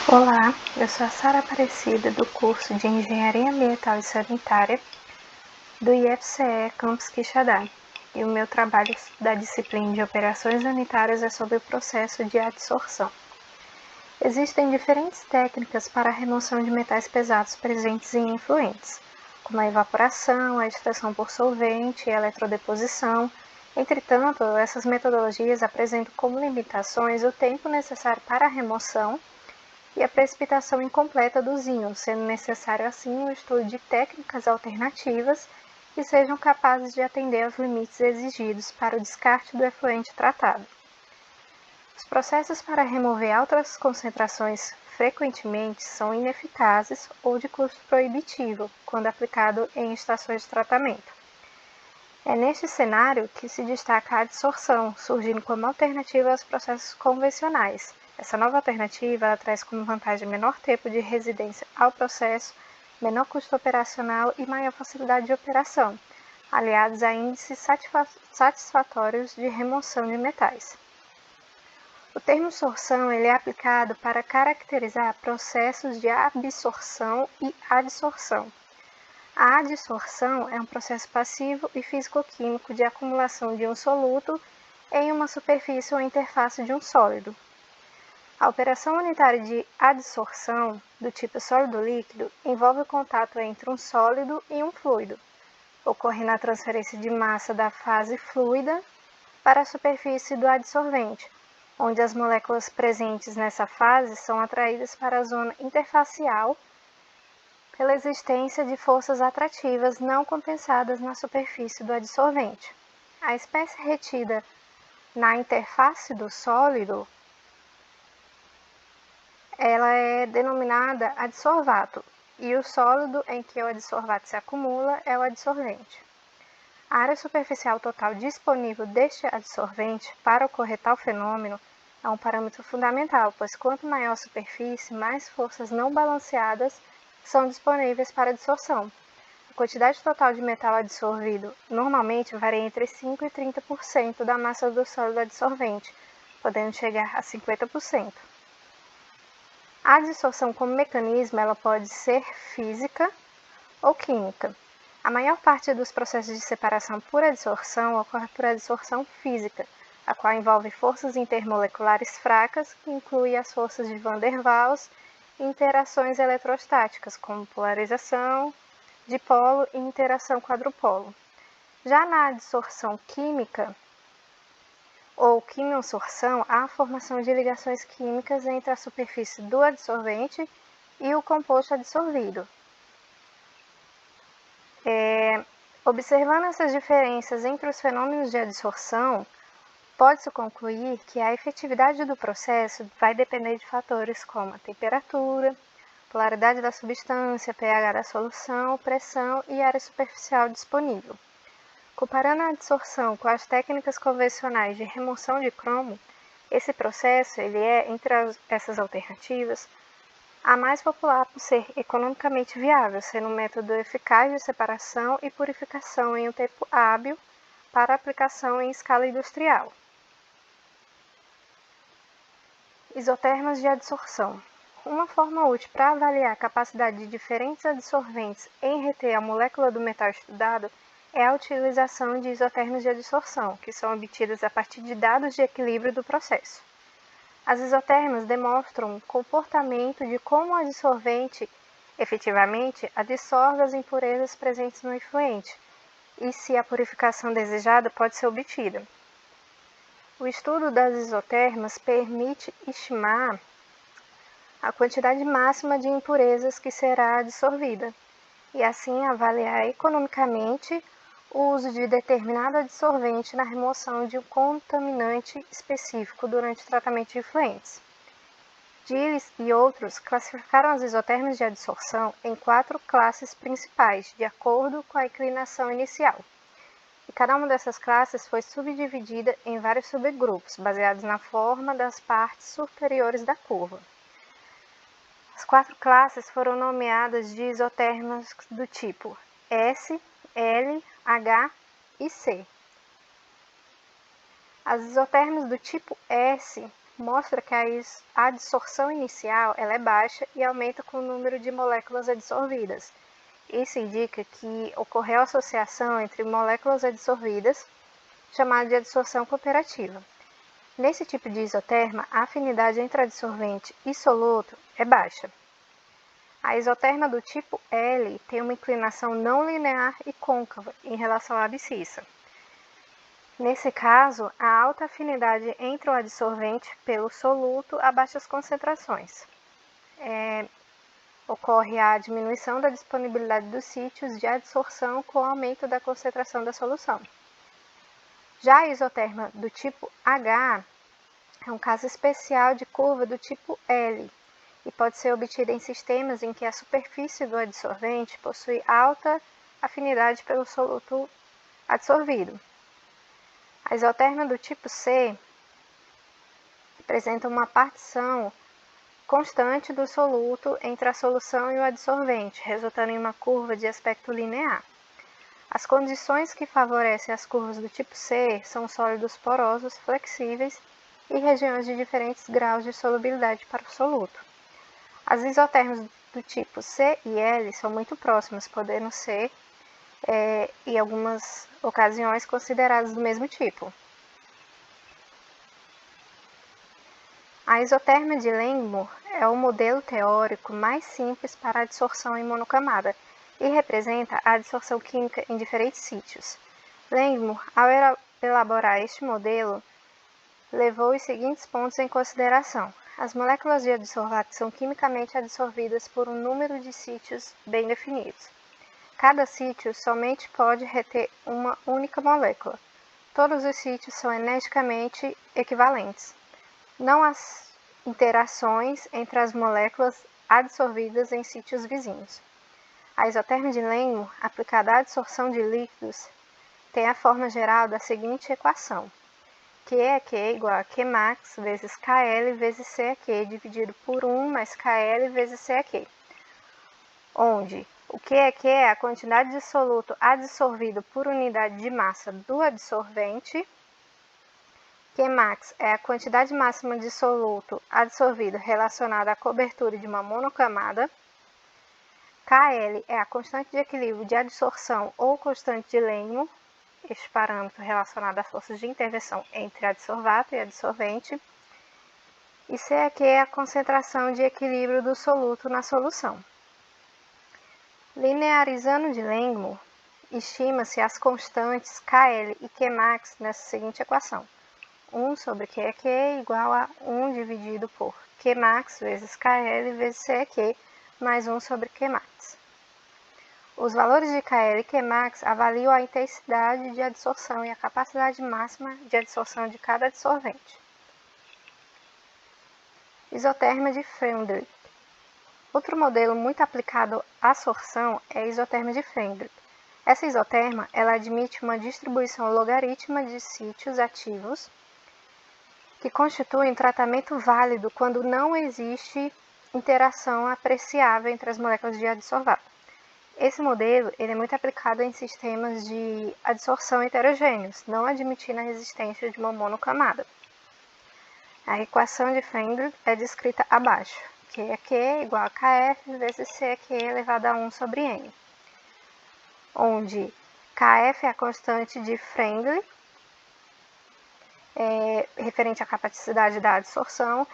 Olá, eu sou a Sara Aparecida, do curso de Engenharia Ambiental e Sanitária do IFCE Campus Quixadá, e o meu trabalho da disciplina de Operações Sanitárias é sobre o processo de adsorção. Existem diferentes técnicas para a remoção de metais pesados presentes em efluentes, como a evaporação, a extração por solvente e a eletrodeposição. Entretanto, essas metodologias apresentam como limitações o tempo necessário para a remoção e a precipitação incompleta dos íons, sendo necessário assim o estudo de técnicas alternativas que sejam capazes de atender aos limites exigidos para o descarte do efluente tratado. Os processos para remover altas concentrações frequentemente são ineficazes ou de custo proibitivo quando aplicado em estações de tratamento. É neste cenário que se destaca a adsorção, surgindo como alternativa aos processos convencionais. Essa nova alternativa traz como vantagem menor tempo de residência ao processo, menor custo operacional e maior facilidade de operação, aliados a índices satisfatórios de remoção de metais. O termo sorção é aplicado para caracterizar processos de absorção e adsorção. A adsorção é um processo passivo e físico-químico de acumulação de um soluto em uma superfície ou interface de um sólido. A operação unitária de adsorção, do tipo sólido-líquido, envolve o contato entre um sólido e um fluido, ocorrendo a transferência de massa da fase fluida para a superfície do adsorvente, onde as moléculas presentes nessa fase são atraídas para a zona interfacial pela existência de forças atrativas não compensadas na superfície do adsorvente. A espécie retida na interface do sólido ela é denominada adsorvato, e o sólido em que o adsorvato se acumula é o adsorvente. A área superficial total disponível deste adsorvente para ocorrer tal fenômeno é um parâmetro fundamental, pois quanto maior a superfície, mais forças não balanceadas são disponíveis para adsorção. A quantidade total de metal adsorvido normalmente varia entre 5% e 30% da massa do sólido adsorvente, podendo chegar a 50%. A adsorção como mecanismo ela pode ser física ou química. A maior parte dos processos de separação por adsorção ocorre por adsorção física, a qual envolve forças intermoleculares fracas, que inclui as forças de Van der Waals e interações eletrostáticas, como polarização, dipolo e interação quadrupolo. Já na adsorção química, ou quimiosorção, há a formação de ligações químicas entre a superfície do adsorvente e o composto adsorvido. Observando essas diferenças entre os fenômenos de adsorção, pode-se concluir que a efetividade do processo vai depender de fatores como a temperatura, polaridade da substância, pH da solução, pressão e área superficial disponível. Comparando a adsorção com as técnicas convencionais de remoção de cromo, esse processo entre essas alternativas, a mais popular por ser economicamente viável, sendo um método eficaz de separação e purificação em um tempo hábil para aplicação em escala industrial. Isotermas de adsorção. Uma forma útil para avaliar a capacidade de diferentes adsorventes em reter a molécula do metal estudado é a utilização de isotermas de adsorção, que são obtidas a partir de dados de equilíbrio do processo. As isotermas demonstram o comportamento de como o adsorvente efetivamente adsorve as impurezas presentes no efluente e se a purificação desejada pode ser obtida. O estudo das isotermas permite estimar a quantidade máxima de impurezas que será adsorvida e assim avaliar economicamente o uso de determinado adsorvente na remoção de um contaminante específico durante o tratamento de efluentes. Gilles e outros classificaram as isotermas de adsorção em 4 classes principais, de acordo com a inclinação inicial. E cada uma dessas classes foi subdividida em vários subgrupos, baseados na forma das partes superiores da curva. As 4 classes foram nomeadas de isotermas do tipo S, L, H e C. As isotermas do tipo S mostra que a adsorção inicial ela é baixa e aumenta com o número de moléculas adsorvidas. Isso indica que ocorreu associação entre moléculas adsorvidas, chamada de adsorção cooperativa. Nesse tipo de isoterma, a afinidade entre adsorvente e soluto é baixa. A isoterma do tipo L tem uma inclinação não linear e côncava em relação à abscissa. Nesse caso, a alta afinidade entre o adsorvente pelo soluto a baixas concentrações. Ocorre a diminuição da disponibilidade dos sítios de adsorção com o aumento da concentração da solução. Já a isoterma do tipo H é um caso especial de curva do tipo L e pode ser obtida em sistemas em que a superfície do adsorvente possui alta afinidade pelo soluto adsorvido. A isoterma do tipo C apresenta uma partição constante do soluto entre a solução e o adsorvente, resultando em uma curva de aspecto linear. As condições que favorecem as curvas do tipo C são sólidos porosos, flexíveis e regiões de diferentes graus de solubilidade para o soluto. As isotermas do tipo C e L são muito próximas, podendo ser, em algumas ocasiões, consideradas do mesmo tipo. A isoterma de Langmuir é o modelo teórico mais simples para a adsorção em monocamada e representa a adsorção química em diferentes sítios. Langmuir, ao elaborar este modelo, levou os seguintes pontos em consideração. As moléculas de adsorvato são quimicamente adsorvidas por um número de sítios bem definidos. Cada sítio somente pode reter uma única molécula. Todos os sítios são energeticamente equivalentes. Não há interações entre as moléculas adsorvidas em sítios vizinhos. A isoterma de Langmuir, aplicada à adsorção de líquidos, tem a forma geral da seguinte equação: QEQ igual a Qmax vezes KL vezes CEQ dividido por 1 mais KL vezes CEQ, onde o QEQ é a quantidade de soluto adsorvido por unidade de massa do adsorvente, Qmax é a quantidade máxima de soluto adsorvido relacionada à cobertura de uma monocamada, KL é a constante de equilíbrio de adsorção ou constante de Langmuir, este parâmetro relacionado às forças de intervenção entre adsorvato e adsorvente, e CEQ é a concentração de equilíbrio do soluto na solução. Linearizando de Langmuir, estima-se as constantes KL e Qmax nessa seguinte equação: 1 sobre QEQ igual a 1 dividido por Qmax vezes KL vezes CEQ mais 1 sobre Qmax. Os valores de KL e Qmax avaliam a intensidade de adsorção e a capacidade máxima de adsorção de cada adsorvente. Isoterma de Freundlich. Outro modelo muito aplicado à sorção é a isoterma de Freundlich. Essa isoterma ela admite uma distribuição logarítmica de sítios ativos que constitui um tratamento válido quando não existe interação apreciável entre as moléculas de adsorvato. Esse modelo ele é muito aplicado em sistemas de adsorção heterogêneos, não admitindo a existência de uma monocamada. A equação de Freundlich é descrita abaixo, que é Q igual a Kf vezes CQ elevado a 1 sobre N, onde Kf é a constante de Freundlich, referente à capacidade da adsorção,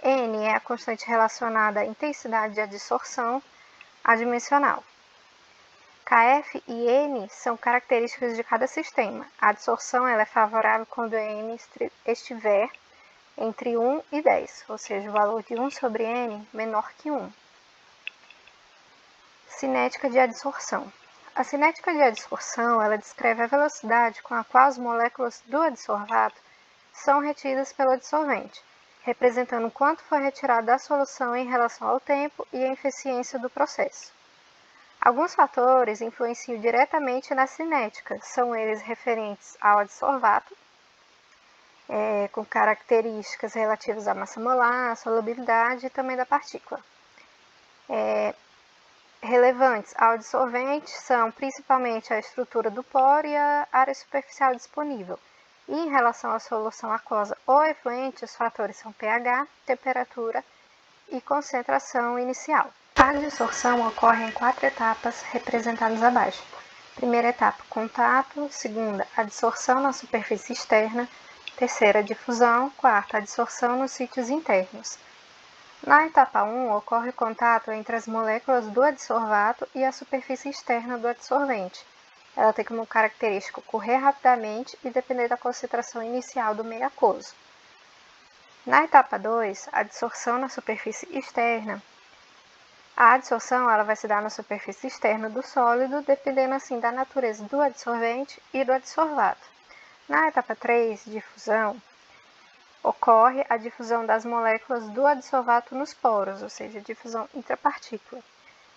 N é a constante relacionada à intensidade de adsorção adimensional. Kf e N são características de cada sistema. A adsorção ela é favorável quando N estiver entre 1 e 10, ou seja, o valor de 1 sobre N menor que 1. Cinética de adsorção. A cinética de adsorção ela descreve a velocidade com a qual as moléculas do adsorvato são retidas pelo adsorvente, representando o quanto foi retirado da solução em relação ao tempo e a eficiência do processo. Alguns fatores influenciam diretamente na cinética, são eles referentes ao adsorvato, com características relativas à massa molar, à solubilidade e também da partícula. Relevantes ao adsorvente são principalmente a estrutura do poro e a área superficial disponível. E em relação à solução aquosa ou efluente, os fatores são pH, temperatura e concentração inicial. A adsorção ocorre em 4 etapas representadas abaixo. Primeira etapa, contato. Segunda, adsorção na superfície externa. Terceira, difusão. Quarta, adsorção nos sítios internos. Na etapa 1, ocorre o contato entre as moléculas do adsorvato e a superfície externa do adsorvente. Ela tem como característica ocorrer rapidamente e depender da concentração inicial do meio aquoso. Na etapa 2, a adsorção na superfície externa. A adsorção ela vai se dar na superfície externa do sólido, dependendo assim da natureza do adsorvente e do adsorvato. Na etapa 3, difusão, ocorre a difusão das moléculas do adsorvato nos poros, ou seja, difusão intrapartícula.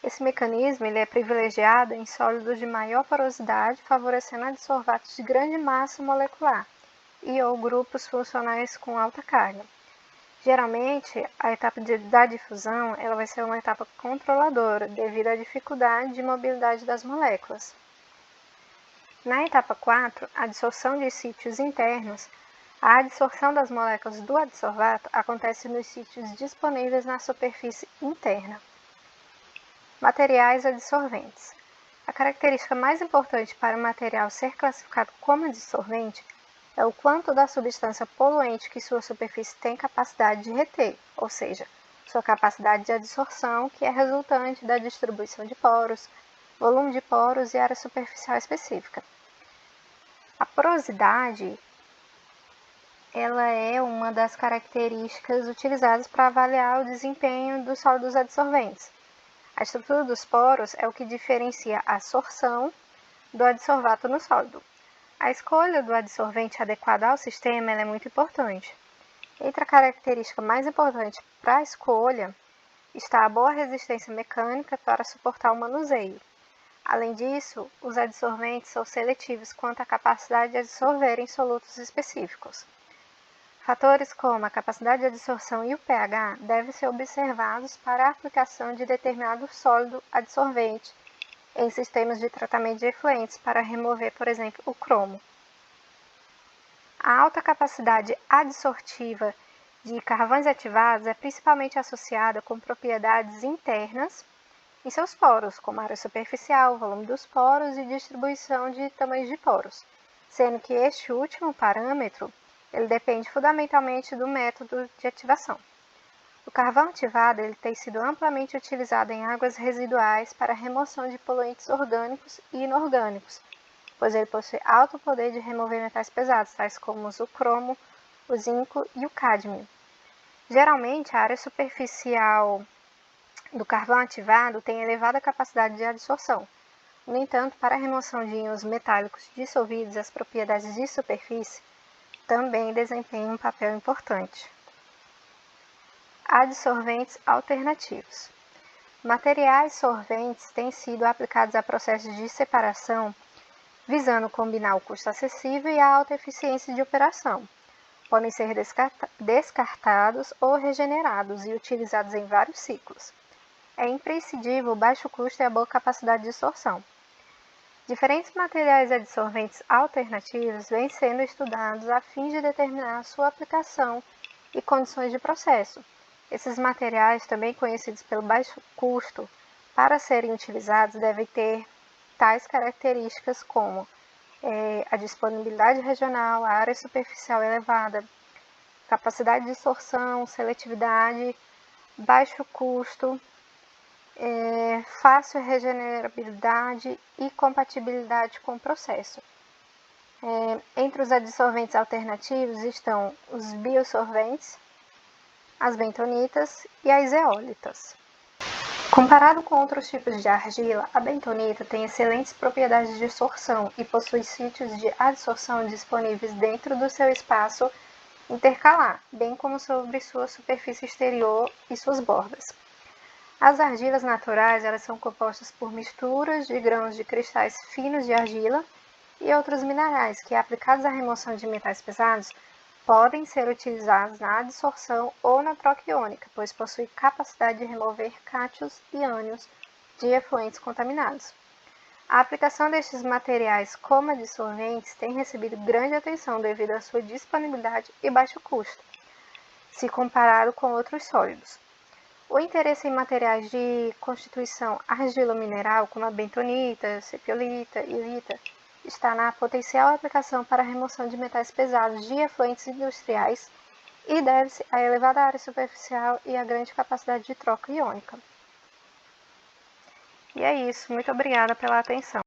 Esse mecanismo ele é privilegiado em sólidos de maior porosidade, favorecendo adsorvatos de grande massa molecular e ou grupos funcionais com alta carga. Geralmente, a etapa da difusão ela vai ser uma etapa controladora, devido à dificuldade de mobilidade das moléculas. Na etapa 4, a adsorção de sítios internos, a adsorção das moléculas do adsorvato acontece nos sítios disponíveis na superfície interna. Materiais adsorventes. A característica mais importante para o material ser classificado como adsorvente é o quanto da substância poluente que sua superfície tem capacidade de reter, ou seja, sua capacidade de adsorção, que é resultante da distribuição de poros, volume de poros e área superficial específica. A porosidade ela é uma das características utilizadas para avaliar o desempenho dos sólidos adsorventes. A estrutura dos poros é o que diferencia a sorção do adsorvato no sólido. A escolha do adsorvente adequado ao sistema é muito importante. Entre a característica mais importante para a escolha está a boa resistência mecânica para suportar o manuseio. Além disso, os adsorventes são seletivos quanto à capacidade de adsorver em solutos específicos. Fatores como a capacidade de adsorção e o pH devem ser observados para a aplicação de determinado sólido adsorvente em sistemas de tratamento de efluentes para remover, por exemplo, o cromo. A alta capacidade adsortiva de carvões ativados é principalmente associada com propriedades internas em seus poros, como área superficial, volume dos poros e distribuição de tamanhos de poros, sendo que este último parâmetro ele depende fundamentalmente do método de ativação. O carvão ativado ele tem sido amplamente utilizado em águas residuais para a remoção de poluentes orgânicos e inorgânicos, pois ele possui alto poder de remover metais pesados, tais como o cromo, o zinco e o cádmio. Geralmente, a área superficial do carvão ativado tem elevada capacidade de adsorção. No entanto, para a remoção de íons metálicos dissolvidos, as propriedades de superfície também desempenham um papel importante. Adsorventes alternativos. Materiais solventes têm sido aplicados a processos de separação, visando combinar o custo acessível e a alta eficiência de operação. Podem ser descartados ou regenerados e utilizados em vários ciclos. É imprescindível o baixo custo e a boa capacidade de absorção. Diferentes materiais adsorventes alternativos vêm sendo estudados a fim de determinar sua aplicação e condições de processo. Esses materiais, também conhecidos pelo baixo custo, para serem utilizados devem ter tais características como a disponibilidade regional, a área superficial elevada, capacidade de absorção, seletividade, baixo custo, fácil regenerabilidade e compatibilidade com o processo. Entre os adsorventes alternativos estão os biosorventes, as bentonitas e as zeólitas. Comparado com outros tipos de argila, a bentonita tem excelentes propriedades de sorção e possui sítios de adsorção disponíveis dentro do seu espaço intercalar, bem como sobre sua superfície exterior e suas bordas. As argilas naturais elas são compostas por misturas de grãos de cristais finos de argila e outros minerais que, aplicados à remoção de metais pesados, podem ser utilizados na adsorção ou na troca iônica, pois possuem capacidade de remover cátions e ânions de efluentes contaminados. A aplicação destes materiais como dissolventes tem recebido grande atenção devido à sua disponibilidade e baixo custo, se comparado com outros sólidos. O interesse em materiais de constituição argilo-mineral, como a bentonita, cepiolita e ilita, está na potencial aplicação para a remoção de metais pesados de efluentes industriais e deve-se à elevada área superficial e à grande capacidade de troca iônica. E é isso, muito obrigada pela atenção.